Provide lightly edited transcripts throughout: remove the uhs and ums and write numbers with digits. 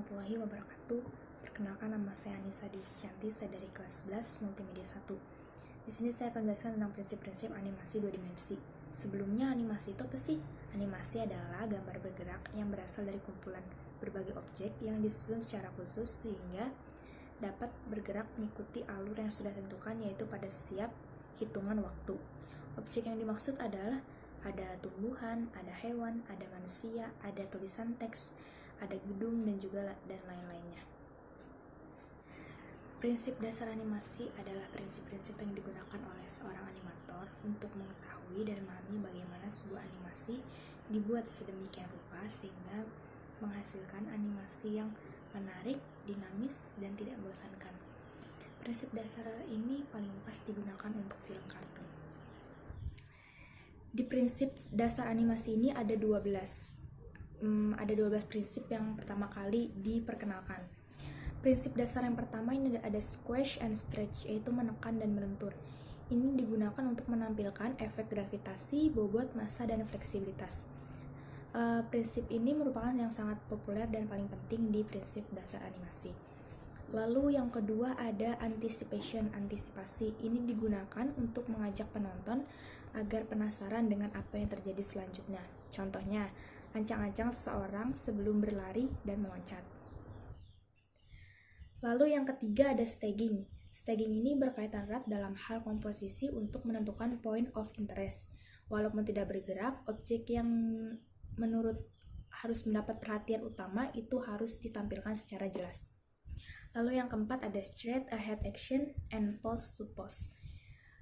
warahmatullahi wabarakatuh. Perkenalkan, nama saya Anissa Disyanti, saya dari kelas 11 Multimedia 1. Di sini saya akan menjelaskan tentang prinsip-prinsip animasi 2 dimensi. Sebelumnya, animasi itu apa sih? Animasi adalah gambar bergerak yang berasal dari kumpulan berbagai objek yang disusun secara khusus sehingga dapat bergerak mengikuti alur yang sudah ditentukan, yaitu pada setiap hitungan waktu. Objek yang dimaksud adalah ada tumbuhan, ada hewan, ada manusia, ada tulisan teks, ada gedung, dan lain-lainnya. Prinsip dasar animasi adalah prinsip-prinsip yang digunakan oleh seorang animator untuk mengetahui dan memahami bagaimana sebuah animasi dibuat sedemikian rupa sehingga menghasilkan animasi yang menarik, dinamis, dan tidak membosankan. Prinsip dasar ini paling pas digunakan untuk film kartun. Di prinsip dasar animasi ini ada 12 prinsip yang pertama kali diperkenalkan. Prinsip dasar yang pertama ini ada squash and stretch, yaitu menekan dan melentur. Ini digunakan untuk menampilkan efek gravitasi, bobot, massa, dan fleksibilitas. Prinsip ini merupakan yang sangat populer dan paling penting di prinsip dasar animasi. Lalu yang kedua ada antisipasi. Ini digunakan untuk mengajak penonton agar penasaran dengan apa yang terjadi selanjutnya. Contohnya, ancang-ancang seseorang sebelum berlari dan meloncat. Lalu yang ketiga ada staging. Staging ini berkaitan erat dalam hal komposisi untuk menentukan point of interest. Walaupun tidak bergerak, objek yang menurut harus mendapat perhatian utama itu harus ditampilkan secara jelas. Lalu yang keempat ada straight ahead action and pose to pose.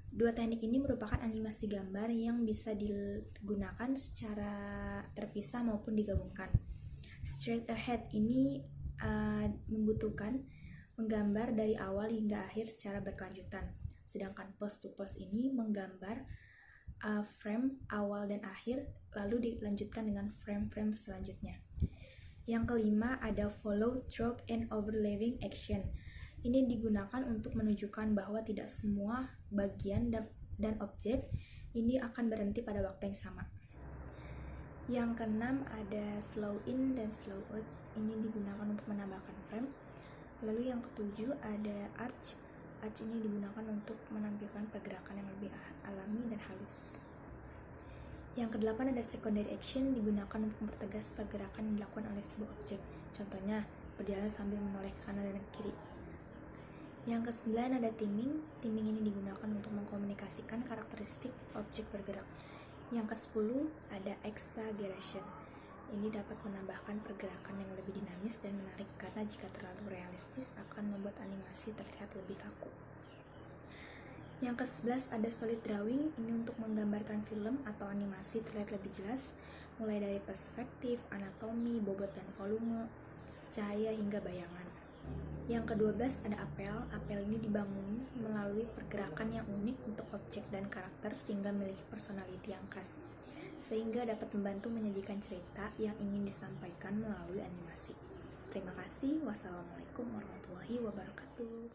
Dua teknik ini merupakan animasi gambar yang bisa digunakan secara terpisah maupun digabungkan. Straight ahead ini membutuhkan menggambar dari awal hingga akhir secara berkelanjutan. Sedangkan pose to pose ini menggambar frame awal dan akhir lalu dilanjutkan dengan frame-frame selanjutnya. Yang kelima ada follow, stroke, and overlaying action. Ini digunakan untuk menunjukkan bahwa tidak semua bagian dan objek ini akan berhenti pada waktu yang sama. Yang keenam ada slow in dan slow out. Ini digunakan untuk menambahkan frame. Lalu yang ketujuh ada arch. Arch ini digunakan untuk menampilkan pergerakan yang lebih alami dan halus. Yang kedelapan ada secondary action, digunakan untuk mempertegas pergerakan yang dilakukan oleh sebuah objek. Contohnya, berjalan sambil menoleh ke kanan dan ke kiri. Yang kesembilan ada timing. Timing ini digunakan untuk mengkomunikasikan karakteristik objek bergerak. Yang ke-10 ada exaggeration. Ini dapat menambahkan pergerakan yang lebih dinamis dan menarik karena jika terlalu realistis akan membuat animasi terlihat lebih kaku. Yang ke-11 ada solid drawing, ini untuk menggambarkan film atau animasi terlihat lebih jelas, mulai dari perspektif, anatomi, bobot dan volume, cahaya hingga bayangan. Yang ke-12 ada apel. Apel ini dibangun melalui pergerakan yang unik untuk objek dan karakter sehingga memiliki personality yang khas, sehingga dapat membantu menyajikan cerita yang ingin disampaikan melalui animasi. Terima kasih. Wassalamualaikum warahmatullahi wabarakatuh.